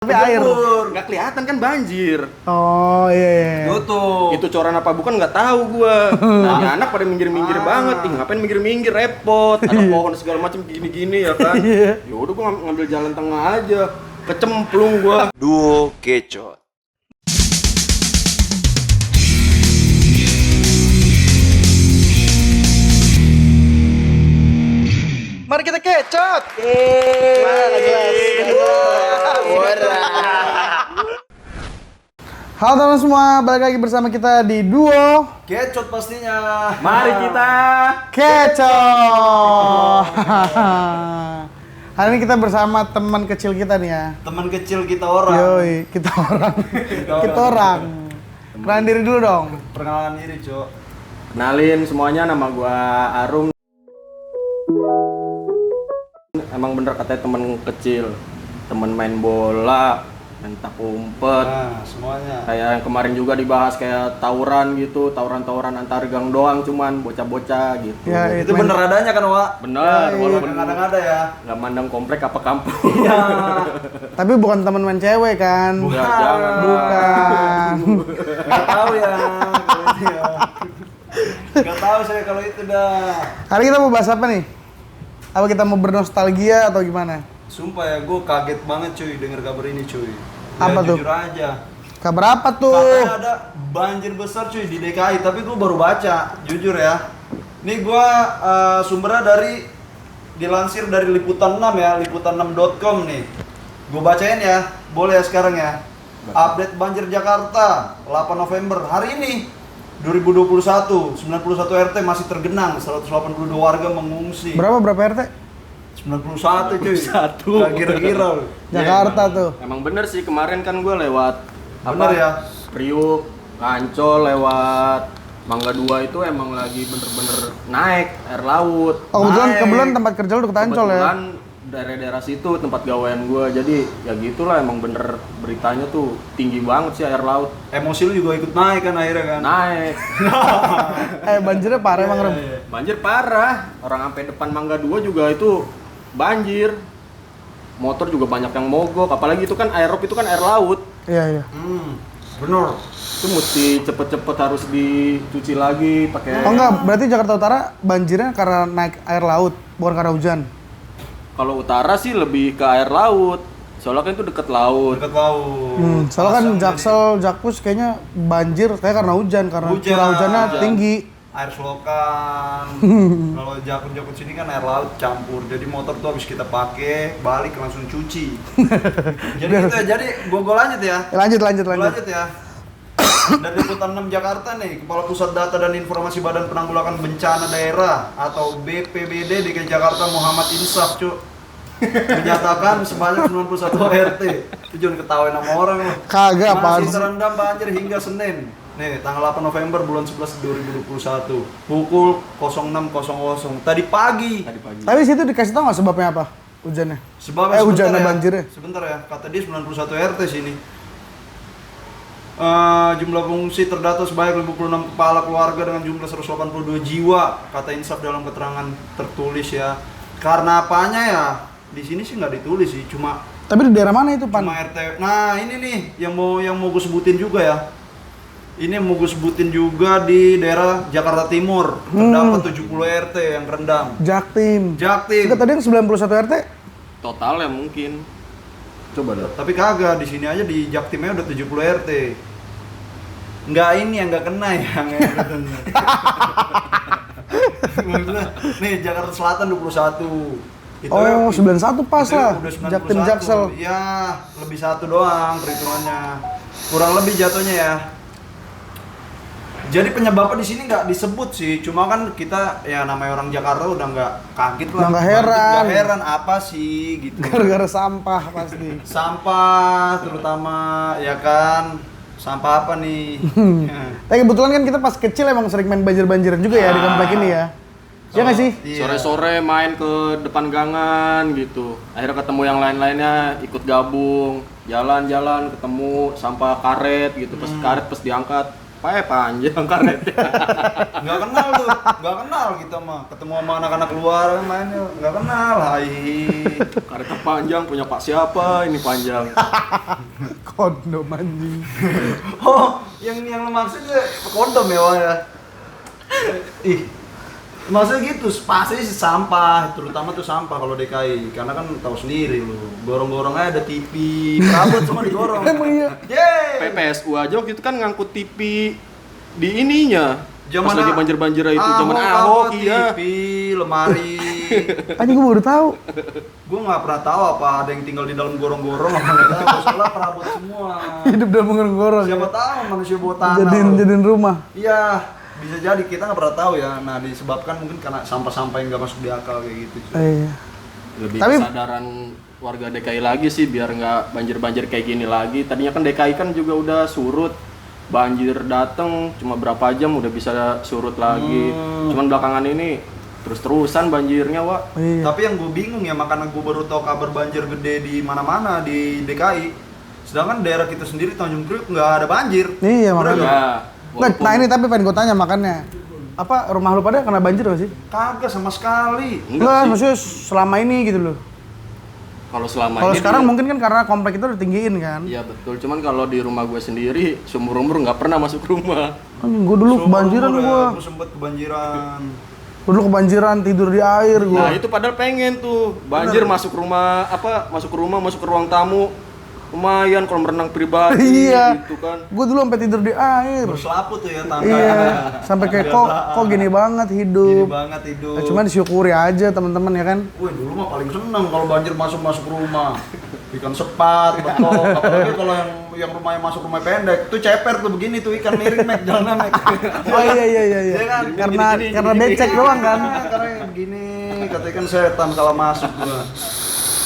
Tapi air. Nggak kelihatan kan banjir. Oh iya. Tutup. Itu coran apa bukan nggak tahu gua. Nah, anak pada minggir-minggir banget. Ih, ngapain minggir-minggir, repot. Ada pohon segala macam gini-gini ya kan. Ya udah gua ngambil jalan tengah aja. Kecemplung gua. Duo Kecot. Mari kita kecot. Halo teman semua, balik lagi bersama kita di Duo Kecot pastinya. Mari kita Kecot. Hari ini kita bersama teman kecil kita nih ya. Teman kecil kita orang. Yoi, kita orang. Kita orang. Kenalin diri dulu dong. Perkenalan diri, Cok. kenalin semuanya, nama gua Arum. Emang bener katanya temen kecil, temen main bola, main tak umpet. Nah, semuanya. Kayak yang kemarin juga dibahas kayak tawuran gitu, tawuran antar gang doang, cuman bocah-bocah gitu. Ya, Itu bener adanya kan, Wak? Bener, walaupun Kadang-kadang ada ya. nggak mandang komplek apa kampung. Iya. Tapi bukan teman main cewek kan? Ya, jangan. Bukan. Gak tahu ya. Kalau itu ya. Gak tahu saya kalau itu dah. Hari kita mau bahas apa nih? Apa kita mau bernostalgia atau gimana? Sumpah ya, gue kaget banget cuy denger kabar ini cuy. Apa tuh? Jujur aja. Kabar apa tuh? Katanya ada banjir besar cuy di DKI, tapi gue baru baca, jujur ya. Ini gue sumbernya dilansir dari Liputan 6 ya, liputan6.com nih. Gue bacain ya, boleh ya sekarang ya. Update banjir Jakarta 8 November hari ini 2021, 91 RT masih tergenang, 182 warga mengungsi. Berapa RT? 91 cuy. 91. Gak kira-kira. Jakarta tuh. Emang bener sih, kemarin kan gue lewat Bener ya? Priuk, Ancol, lewat Mangga 2 itu emang lagi bener-bener naik air laut. Oh, Naik. kebetulan tempat kerja lu deket Ancol ya? Kebetulan daerah-daerah situ tempat gawean gue, jadi ya gitulah, emang bener beritanya tuh tinggi banget sih air laut. Emosi lu juga ikut naik kan akhirnya kan? Naik. Banjirnya parah emang Rem. Banjir parah. Orang sampai depan Mangga 2 juga itu banjir. Motor juga banyak yang mogok, apalagi itu kan aerob, itu kan air laut. Iya. Bener. Itu mesti cepet-cepet harus dicuci lagi pakai. Oh enggak, berarti Jakarta Utara banjirnya karena naik air laut, bukan karena hujan. Kalau utara sih lebih ke air laut. Soalnya kan itu deket laut. Dekat laut. Soalnya kan Pasang Jaksel, Jakpus kayaknya banjir kayak karena hujan, karena Hujan. curah hujannya Hujan. tinggi. Air selokan. Kalau jakun-jakun sini kan air laut campur. Jadi motor tuh habis kita pakai, balik langsung cuci. Jadi gitu ya. Jadi gua lanjut ya. Lanjut. Lanjut ya. Dari Liputan 6 Jakarta nih, Kepala Pusat Data dan Informasi Badan Penanggulangan Bencana Daerah atau BPBD DKI Jakarta Muhammad Insaf, Cuk, menyatakan sebanyak 91 RT. Itu jangan ketawain sama orang loh. Kagak, apaan Masih sih? terendam banjir hingga Senin. Nih, tanggal 8 November bulan 11 2021. Pukul 06.00 tadi pagi. Tapi situ dikasih tau nggak sebabnya apa? Hujannya? Sebabnya hujannya sebentar ya. banjirnya. Sebentar ya, kata dia 91 RT sini. Jumlah pengungsi terdata sebanyak 56 kepala keluarga dengan jumlah 182 jiwa, kata Insaf dalam keterangan tertulis ya. Karena apanya ya? Di sini sih nggak ditulis sih, cuma Tapi di daerah mana itu, Pan? RT. Nah, ini nih yang mau gue sebutin juga ya. Ini yang mau gue sebutin juga di daerah Jakarta Timur. Terdapat 70 RT yang rendam. Jaktim. Jaktim. Enggak, tadi yang 91 RT? Total ya mungkin. Coba dah. Tapi kagak, di sini aja di Jaktimnya udah 70 RT. Enggak, ini yang enggak kena yang Maksudnya, nih Jakarta Selatan 21. Itu Oh, 91 pas itu lah. udah 91. Jaktim Jaksel. Ya, lebih satu doang perhitungannya. Kurang lebih jatuhnya ya. Jadi penyebabnya di sini nggak disebut sih, cuma kan kita ya namanya orang Jakarta udah nggak kaget lah. Udah nggak heran. Nggak heran apa sih gitu. Gara-gara sampah pasti. Sampah terutama ya kan. Sampah apa nih? Tapi kebetulan kan kita pas kecil emang sering main banjir-banjiran juga ya di komplek ini ya. Iya nggak sih? Iya. Sore-sore main ke depan gangan gitu. Akhirnya ketemu yang lain-lainnya, ikut gabung, jalan-jalan, ketemu sampah karet gitu. Pas karet pas diangkat, Pakai panjang karetnya. Nggak kenal tuh, nggak kenal kita mah. Ketemu sama anak-anak luar mainnya, nggak kenal. Hai. Karetnya panjang, punya Pak siapa? Ini panjang. Kondom anjing. Oh, yang lo maksudnya kondom ya, Wak, ya? Ih, maksudnya gitu, pasti sih sampah, terutama tuh sampah kalau DKI, karena kan tahu sendiri lu, gorong-gorongnya ada TV, perabot semua digorong. Emang iya. Yeay. PPSU aja waktu itu kan ngangkut TV di ininya. Zaman Pas lagi banjir-banjir itu, zaman Ahok, Ahok, iya. TV, lemari. Anjing gue baru tahu. Gue nggak pernah tahu apa ada yang tinggal di dalam gorong-gorong apa nggak tahu. Soalnya perabot semua. Hidup dalam gorong-gorong. Siapa Ya. tahu manusia bawa tanah. Jadiin rumah. Iya, bisa jadi kita nggak pernah tahu ya. Nah, disebabkan mungkin karena sampah-sampah yang nggak masuk di akal kayak gitu. Cuy. Iya. Lebih Tapi- kesadaran warga DKI lagi sih biar nggak banjir-banjir kayak gini lagi. Tadinya kan DKI kan juga udah surut. Banjir dateng cuma berapa jam udah bisa surut lagi. Cuman belakangan ini terus-terusan banjirnya, Wak. Iya. Tapi yang gue bingung ya, makanya gue baru tahu kabar banjir gede di mana-mana di DKI. Sedangkan daerah kita sendiri Tanjung Priok nggak ada banjir. Iya, Bener makanya. nggak? Ya, Nggak, walaupun- nah ini tapi pengen gue tanya makannya. Apa rumah lu pada kena banjir gak sih? Kagak sama sekali. Enggak, sih. maksudnya selama ini gitu loh. Kalau selama Kalau ini sekarang tuh- mungkin kan karena komplek itu udah tinggiin kan. Iya betul, cuman kalau di rumah gue sendiri seumur-umur nggak pernah masuk rumah. Anjing gue dulu kebanjiran gua. Gue sempet kebanjiran. Gua dulu kebanjiran tidur di air gua. Nah itu padahal pengen tuh banjir masuk rumah masuk ke rumah, masuk ke ruang tamu, lumayan kolam renang pribadi Iya. gitu kan. Gue dulu sampai tidur di air. Berselaput tuh ya tangga. Iya, sampai kayak kok gini banget Gini hidup. banget hidup. Nah, cuman disyukuri aja teman-teman ya kan. Wih, dulu mah paling seneng kalau banjir masuk rumah. Ikan sepat, betok, apalagi kalau yang rumahnya masuk rumah pendek, tuh ceper tuh begini tuh ikan miring mek jalannya mek. Oh iya. Iya kan? Karena becek doang kan. Nah, karena begini, katanya kan setan kalau masuk gua.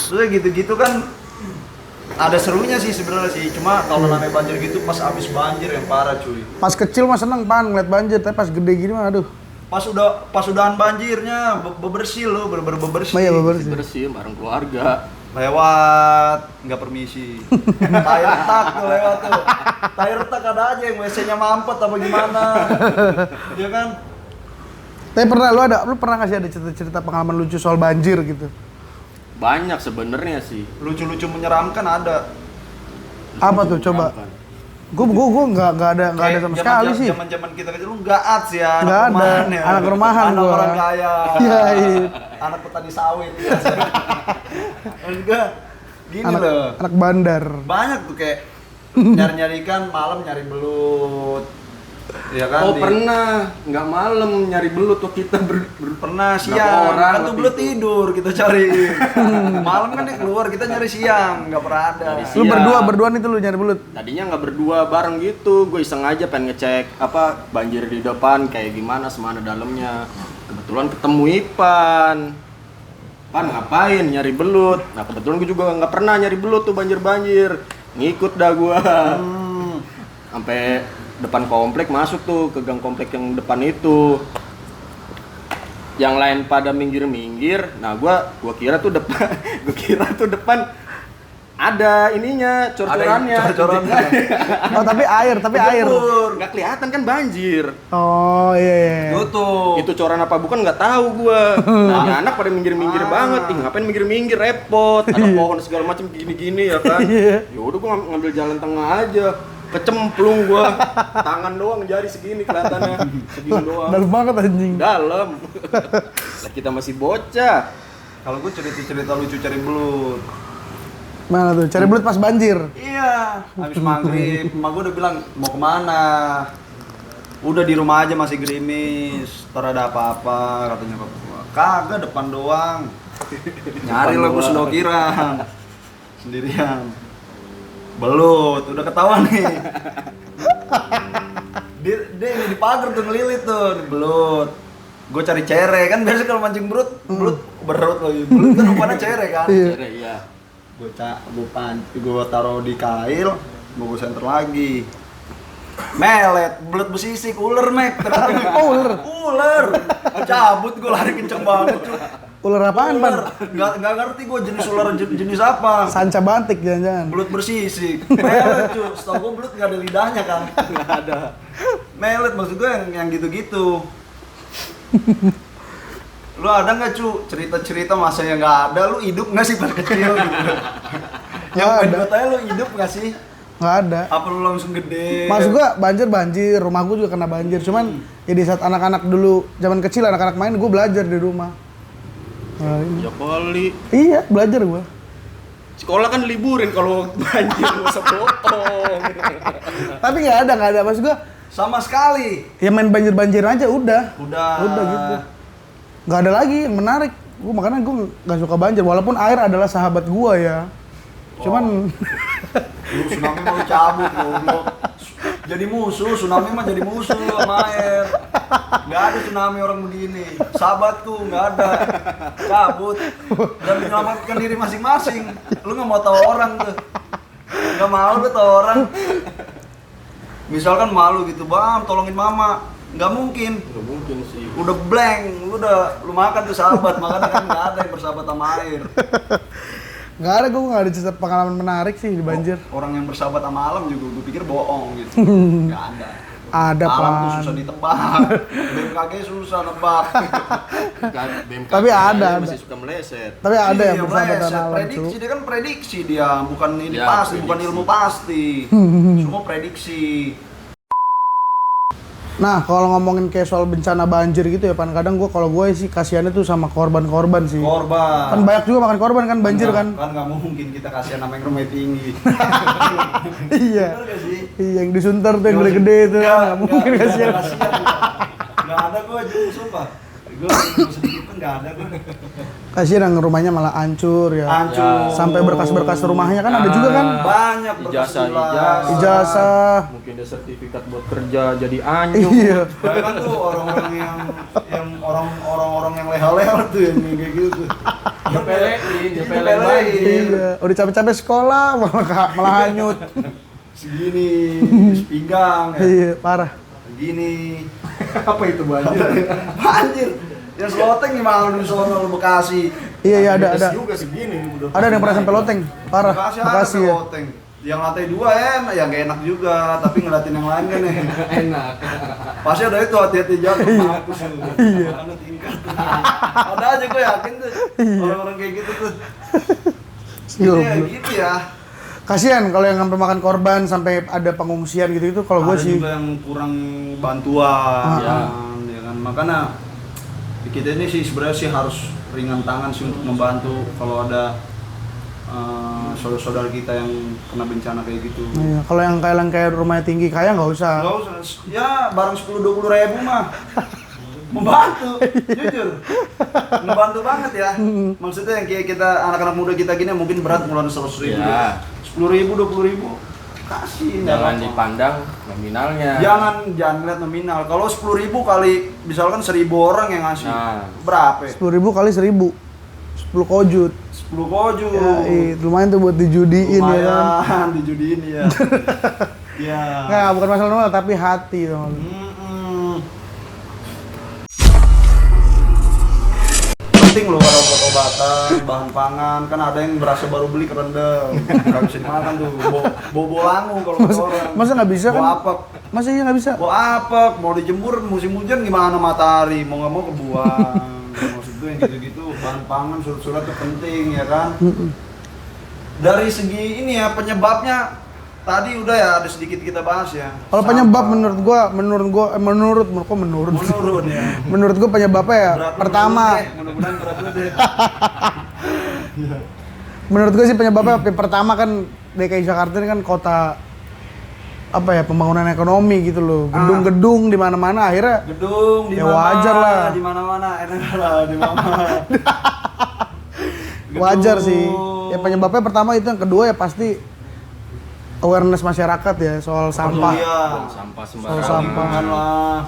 Terus gitu-gitu kan ada serunya sih sebenarnya sih, cuma kalau namanya banjir gitu pas abis banjir yang parah cuy. Pas kecil mah seneng pan ngeliat banjir, tapi pas gede gini mah aduh. Pas udahan banjirnya bebersih lo, bebersih. Oh iya bebersih. Bersih bareng keluarga. Lewat, nggak permisi. Tai retak tuh lewat tuh. Tai retak ada aja yang WC-nya mampet apa gimana. Iya kan? Tapi lu pernah nggak sih ada cerita-cerita pengalaman lucu soal banjir gitu? Banyak sebenarnya sih. Lucu-lucu menyeramkan ada. Apa tuh coba? Gue nggak ada sama sekali sih. Zaman kita kecil lu nggak ats ya. Nggak anak ada. rumahan ya. Anak rumahan Anak gua. orang kaya. Iya, iya. Anak petani sawit. Enggak. Gini loh. Anak bandar. Banyak tuh kayak nyari-nyari ikan malam nyari belut. Iya kan? Oh pernah, nggak malam nyari belut tuh kita Pernah berapa siang, orang kan tuh waktu belut itu. tidur kita cari. Malam kan dia keluar, kita nyari siang, nggak pernah ada. Nyari Lu Iya. berduaan itu lu nyari belut. Tadinya nggak berdua bareng gitu, gue iseng aja pengen ngecek apa banjir di depan kayak gimana semana dalamnya. Kebetulan ketemu Ipan. Pan ngapain nyari belut? Nah kebetulan gue juga nggak pernah nyari belut tuh banjir-banjir. Ngikut dah gua. Sampai depan komplek masuk tuh ke gang komplek yang depan itu. Yang lain pada minggir-minggir. Nah gua kira tuh depan ada ininya, cor-corannya. Cor-corannya. Oh tapi air. Nggak kelihatan kan banjir. Oh iya. Tutup. Itu coran apa bukan nggak tahu gua. Nah, anak pada minggir-minggir banget. Ih, ngapain minggir-minggir repot. Ada pohon segala macam gini-gini ya kan. Iya. Ya udah gua ngambil jalan tengah aja. Kecemplung gua. Tangan doang jari segini kelihatannya. Segini doang. Dalam banget anjing. Dalam. Lah kita masih bocah. Kalau gue cerita lucu cari belut. Mana tuh? Cari belut pas banjir. Iya, habis maghrib, emak gue udah bilang mau kemana? Udah di rumah aja masih gerimis, ntar ada apa-apa katanya nyokap gua. Kagak depan doang. Nyari lah gue doang. sendokiran sendirian. Belut, udah ketahuan nih. Dia ini di pagar tuh ngelilit tuh, di belut. Gue cari cere kan biasa kalau mancing belut berut lagi. Belut kan rupanya cere kan. Cere, iya. Gue taruh di kail, mau gue senter lagi. Melet, belut besisik, ular mek. Oh, Ular. Cabut gue lari kenceng banget cuy. Ular apaan pan? Nggak ngerti gue jenis ular jenis apa. Sanca bantik jangan-jangan. Belut bersisik. Melet cuy. Setahu gue belut nggak ada lidahnya kan. Nggak ada. Melet maksud gue yang gitu-gitu. Lu ada nggak cu cerita-cerita masa yang nggak ada? Lu hidup nggak sih pas kecil gitu? Yang Nggak pengen ada. gue tanya lu hidup nggak sih? Nggak ada. Apa lu langsung gede? Maksud gua banjir, rumah gua juga kena banjir. Cuman ya di saat anak-anak dulu zaman kecil anak-anak main, gua belajar di rumah. Nah, Ya kali. iya, belajar gua. Sekolah kan liburin kalau banjir masa bohong. Tapi nggak ada. Maksud gua Sama sekali. ya main banjir aja udah. Udah Gitu. Nggak ada lagi yang menarik. Makanya gua nggak suka banjir. Walaupun air adalah sahabat gua ya. Cuman Lu tsunami mau cabut goblok. Jadi musuh, tsunami mah jadi musuh sama air. Nggak ada tsunami orang begini. Sahabatku nggak ada. Cabut dan menyelamatkan diri masing-masing. Lu nggak mau tahu orang tuh. Nggak mau lu tahu orang. Misalkan malu gitu, bang, tolongin mama. Nggak mungkin. Nggak mungkin sih. Udah blank, lu makan tuh sahabat, makanya kan nggak ada yang bersahabat sama air. nggak ada, gua nggak ada cerita pengalaman menarik sih di banjir. Orang yang bersahabat sama alam juga gue pikir bohong gitu. Nggak ada. Ada, Alam tuh Pan. susah ditebak. BMKG susah nebak. Kan BMKG Tapi ada. masih suka meleset. Tapi ada yang Iya, bersahabatan meleset. alam, Prediksi, cu. dia kan prediksi dia, bukan ini Ya, pasti, bukan prediksi. ilmu pasti. Semua prediksi. Nah, kalau ngomongin kayak soal bencana banjir gitu ya, Pan, kadang kalau gue sih kasihannya tuh sama korban-korban sih. Korban. Kan banyak juga makan korban kan banjir kan. Kan nggak mungkin kita kasihan sama yang rumah tinggi. Iya. Bener nggak sih? Iya, yang disunter tuh yang gede-gede itu kan nggak mungkin kasihan. Nggak ada gue aja, sumpah. Gue sedikit pun nggak ada gue. Kasihan yang rumahnya malah hancur ya. Hancur. Sampai berkas-berkas rumahnya kan ada juga kan. Banyak Ijazah. Mungkin ada sertifikat buat kerja jadi anjing. Iya. Bahkan tuh orang-orang yang orang-orang yang leha-leha tuh yang kayak gitu tuh. Nyepelin. Iya. Udah capek-capek sekolah malah hanyut. Segini, pinggang ya. Iya, parah. Segini. Apa itu banjir? Banjir. Yang seloteng gimana lu di sono lu Bekasi? Iya, ada. Juga segini udah. Ada yang pernah sampai loteng. Parah. Bekasi ya. Seloteng. Yang lantai 2 enak, ya gak enak juga, tapi ngeliatin yang lain kan ya. Enak. Pasti ada itu hati-hati jatuh, mampus lu. Iya. Mana tingkat. Ada aja gue yakin tuh. Orang-orang kayak gitu tuh. Jadi ya Goblok. gitu ya. Kasihan kalau yang sampai makan korban sampai ada pengungsian gitu kalau gue Ada sih. juga yang kurang bantuan, Ya. ya kan. Makanya kita ini sih sebenarnya sih harus ringan tangan sih untuk membantu kalau ada saudara-saudara kita yang kena bencana kayak gitu. Iya, kalau yang kayak rumahnya tinggi kaya nggak usah. Nggak usah, ya barang 10-20 ribu mah membantu, jujur, membantu banget ya. Maksudnya yang kayak kita anak-anak muda kita gini mungkin berat ngeluarin 100 ribu, Ya. 10 ribu, 20 ribu, kasih. nggak Jangan apa-apa. dipandang nominalnya. Jangan lihat nominal. Kalau 10.000 kali misalkan 1.000 orang yang ngasih, Nah. berapa? 10.000 kali 1.000. 10 kojut. 10 koju. Ya, lumayan tuh buat dijudiin ya kan. Lumayan dijudiin ya. Ya. Nggak, bukan masalah nominal tapi hati tuh. Mm-mm. Penting loh para obat-obatan, bahan pangan, kan ada yang berasa baru beli kerendam, nggak bisa dimakan tuh, bobo langu kalau kata orang. Masa nggak bisa kan? Bawa apek, Masa iya nggak bisa? bawa apek, mau dijemur musim hujan gimana matahari, mau nggak mau kebuang. Maksud gue yang gitu-gitu, bahan pangan, surat-surat itu penting ya kan. Dari segi ini ya penyebabnya tadi udah ya ada sedikit kita bahas ya. Kalau Sampah. penyebab menurut gua menurut menurun ya. menurut gua penyebabnya ya Berat lu pertama dulu deh, mudah-mudahan berat lu deh. menurut gua sih penyebabnya pertama kan DKI Jakarta ini kan kota apa ya pembangunan ekonomi gitu loh, gedung-gedung di mana-mana akhirnya Gedung di Ya mana? wajar lah. Di mana-mana enak lah di mana. wajar sih. Ya penyebabnya pertama itu, yang kedua ya pasti awareness masyarakat ya soal sampah. Iya. Buang sampah Soal sembarangan. sampah. Jangan lah.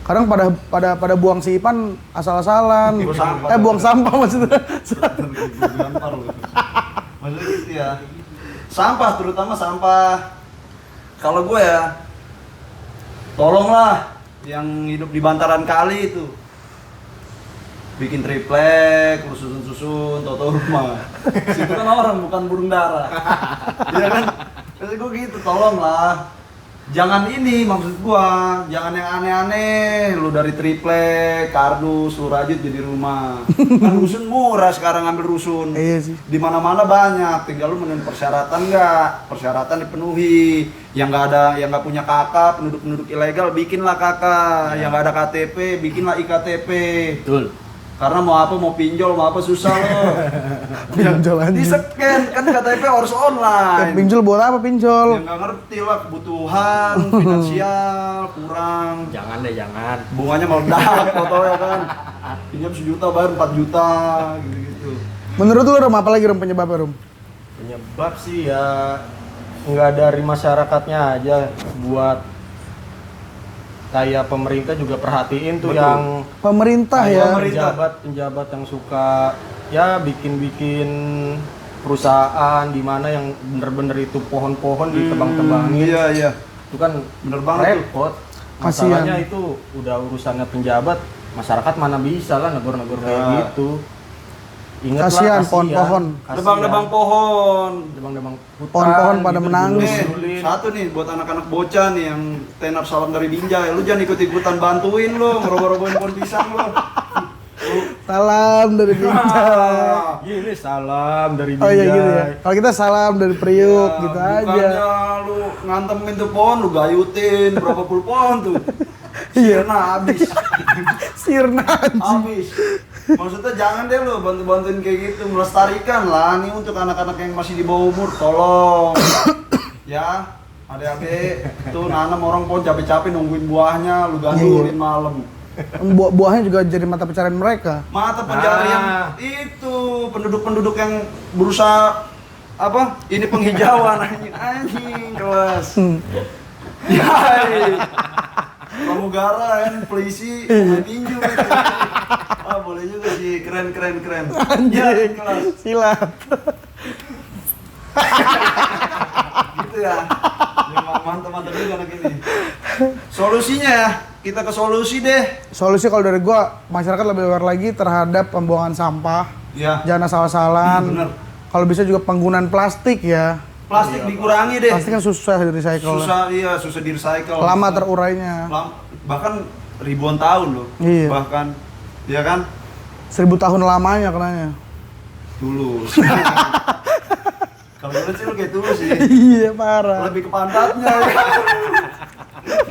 Kadang pada buang si Ipan asal-asalan. Buang sampah. Buang sampah maksudnya. Gampar lu. Maksudnya gitu ya. Sampah terutama sampah. Kalau gue ya, tolonglah yang hidup di bantaran kali itu. Bikin triplek, lu susun-susun, toto rumah. Situ kan orang bukan burung dara. Iya kan? Jadi gue gitu, tolonglah. Jangan ini maksud gua, jangan yang aneh-aneh. Lu dari triplek, kardus, lu rajut jadi rumah. Kan rusun murah sekarang ngambil rusun. Iya sih. Di mana-mana banyak, tinggal lu memenuhi persyaratan nggak? Persyaratan dipenuhi. Yang nggak ada, yang nggak punya KK, penduduk-penduduk ilegal bikinlah KK. Yang nggak ada KTP, bikinlah IKTP. Betul. Karena mau apa, mau pinjol, mau apa susah lo. Pinjol anjing. Di-scan, kan KTP harus online. Pinjol buat apa pinjol? Ya nggak ngerti lah kebutuhan finansial kurang. Jangan deh, jangan. Bunganya meledak fotonya kan. Pinjam 1 juta bayar 4 juta gitu-gitu. Menurut lu Rum, apa lagi Rum penyebabnya Rum? Penyebab sih ya nggak dari masyarakatnya aja, buat kayak pemerintah juga perhatiin tuh. Betul. Yang Pemerintah kayak ya. penjabat yang suka ya bikin perusahaan di mana yang bener-bener itu pohon-pohon ditebang-tebangin. Iya iya. Itu kan Bener banget tuh. repot. Kasian. Masalahnya itu udah urusannya penjabat, masyarakat mana bisa lah negor-negor kayak Ya. gitu. Ingat Kasian pohon-pohon. Nebang-nebang pohon. Nebang-nebang hutan, Pohon-pohon pada menangis. Nih, satu nih buat anak-anak bocah nih yang tenar salam dari Binjai. Lu jangan ikut-ikutan bantuin lu, ngeroboh-robohin pohon pisang lu. Salam dari Binjai. Gini salam dari Oh iya gitu ya. Binjai. Kalau kita salam dari Priuk Ya, gitu bukannya aja. lu ngantemin tuh pohon, lu gayutin berapa puluh pohon tuh. Iya. Sirna habis. Sirna anjing. Habis. Maksudnya jangan deh lu bantu-bantuin kayak gitu, melestarikan lah nih untuk anak-anak yang masih di bawah umur, tolong. Ya, adik-adik tuh nanam orang pohon capek-capek nungguin buahnya, lu gandulin malam. Buahnya juga jadi mata pencarian mereka. Mata pencarian itu penduduk-penduduk yang berusaha apa? Ini penghijauan anjing kelas. Yai. Pramugara kan, polisi, main tinju gitu. Ah, boleh juga sih, keren. Anjing. Kelas. Silat. Gitu ya. Ya mantap juga anak ini. Solusinya ya, kita ke solusi deh. Solusi kalau dari gua, masyarakat lebih aware lagi terhadap pembuangan sampah. Ya. Jangan asal-asalan. Bener. Kalau bisa juga penggunaan plastik ya. Plastik dikurangi deh. Plastik kan susah di recycle. Susah di recycle. Lama terurainya. Bahkan ribuan tahun loh. Iya. Bahkan, ya kan? 1000 tahun lamanya kenanya. Tulus. Kalau gue sih lu kayak tulus sih. Iya parah. Lebih ke pantatnya. Ya.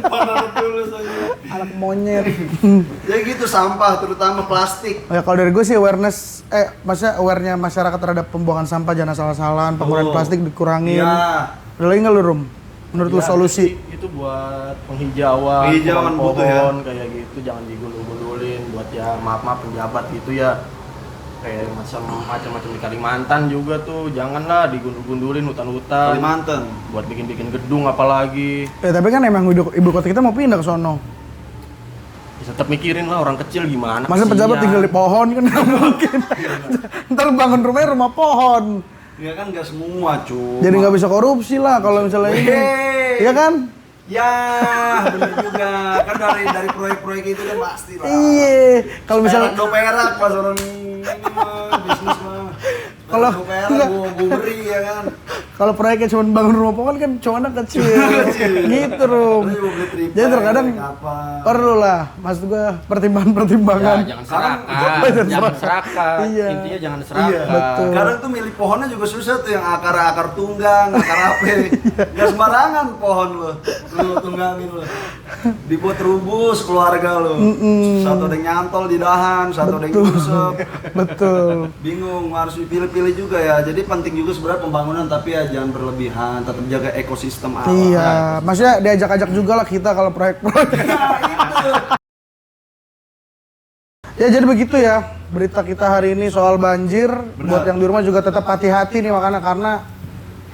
Pantat tulus aja. Anak monyet. Ya gitu sampah, terutama plastik. Oh ya kalau dari gue sih awareness, maksudnya awarenya masyarakat terhadap pembuangan sampah jangan asal-asalan, penggunaan plastik dikurangin. Iya. Ada lagi nggak lu Rum? Menurut lu Ya, solusi? itu buat penghijauan, Penghijauan butuh ya. pohon kayak gitu, jangan digundul-gundulin buat ya maaf penjabat gitu ya. Kayak macam-macam di Kalimantan juga tuh, janganlah digundul-gundulin hutan-hutan. Kalimantan. Buat bikin-bikin gedung apalagi. Tapi kan emang ibu kota kita mau pindah ke sono. Ya, tetap mikirin lah orang kecil gimana. Masa pejabat kasihan. tinggal di pohon kan nggak mungkin. Ntar bangun rumahnya rumah pohon. Ya kan nggak semua cuy. Jadi nggak bisa korupsi lah kalau misalnya ini. Wey. Iya kan? Ya, bener juga. Kan dari proyek-proyek itu kan pasti lah. Iya. Kalau misalnya perak pas orang ini mah bisnis mah. Kalau- perak enggak. gua beri ya kan. kalau proyeknya cuma bangun rumah pohon kan cuma anak kecil. Gitu Rum. Terus gua beli triplek, Jadi terkadang apa. perlu lah, maksud gua Ya, pertimbangan-pertimbangan. jangan Sekarang- serakah, jangan serakah. Iya. Intinya jangan serakah. Iya, betul. Kadang tuh milih pohonnya juga susah tuh yang akar tunggang, akar apa. Gak sembarangan pohon lo. Lu tunggangin lo. Dibuat rubus keluarga lo. Satu ada yang nyantol di dahan, satu ada yang nyusep. Betul. Bingung harus dipilih-pilih juga ya. Jadi penting juga sebenarnya pembangunan tapi ya jangan berlebihan, tetap jaga ekosistem alam. Iya, maksudnya diajak-ajak juga lah kita kalau proyek-proyek. Nah, itu. Ya jadi begitu ya berita kita hari ini soal banjir. Buat yang di rumah juga tetap hati-hati nih makanya karena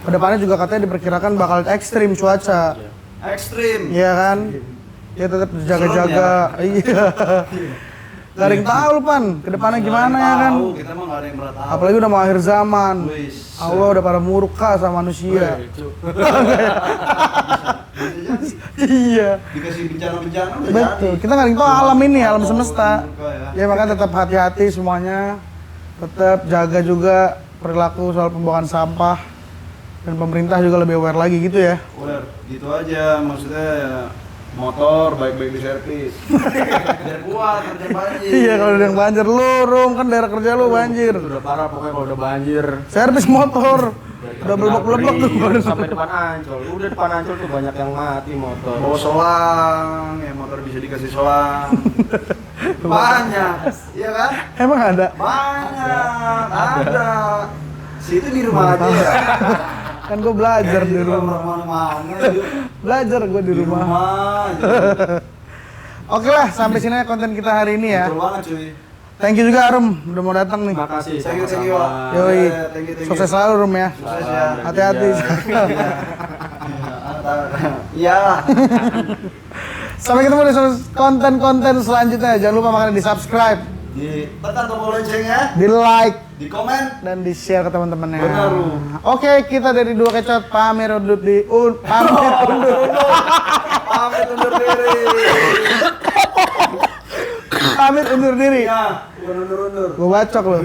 kedepannya juga katanya diperkirakan bakal ekstrim cuaca. Ekstrim. Iya kan? Ya tetap jaga-jaga. Iya. Gak ada yang tahu lu Pan, kedepannya gimana ya kan? Tahu, kita mah gak ada yang pernah tahu. Apalagi udah mau akhir zaman. Wis. Allah udah pada murka sama manusia. Iya. Dikasih bencana-bencana udah Betul. jadi. Kita nggak ada yang tahu alam ini, alam semesta. Murka ya. Ya makanya tetap hati-hati semuanya. Tetap jaga juga perilaku soal pembuangan sampah. Dan pemerintah juga lebih aware lagi gitu ya. Udah, gitu aja maksudnya ya, motor baik-baik di servis. Biar kuat kerja banjir. Iya kalau udah yang banjir lu, Rum, kan daerah kerja lu banjir. Udah parah pokoknya kalau udah banjir. Servis motor. Udah belebek-belebek tuh. Sampai depan Ancol. Udah depan Ancol tuh banyak yang mati motor. Bawa selang, ya motor bisa dikasih selang. Banyak, iya kan? Emang ada? Banyak, ada. Situ di rumah aja ya. Kan gue belajar di rumah. Mana-mana. Belajar gue di Di rumah. rumah aja. Oke lah, sampai sini konten kita hari ini ya. Betul banget cuy. Thank you juga Rum, udah mau datang nih. Makasih. Thank you, thank you. sama-sama. Yoi, Thank you. sukses selalu Rum ya. Sukses ya. Hati-hati. Iya. Sampai ketemu di konten-konten selanjutnya. Jangan lupa makanya di subscribe, Tekan tombol loncengnya, di like, di komen. dan di share ke teman-temannya. Benar, Rum. Oke, kita dari Dua Kecot pamit undur Pamit undur diri. pamit undur diri. Ya, bukan undur-undur. Gue bacok loh.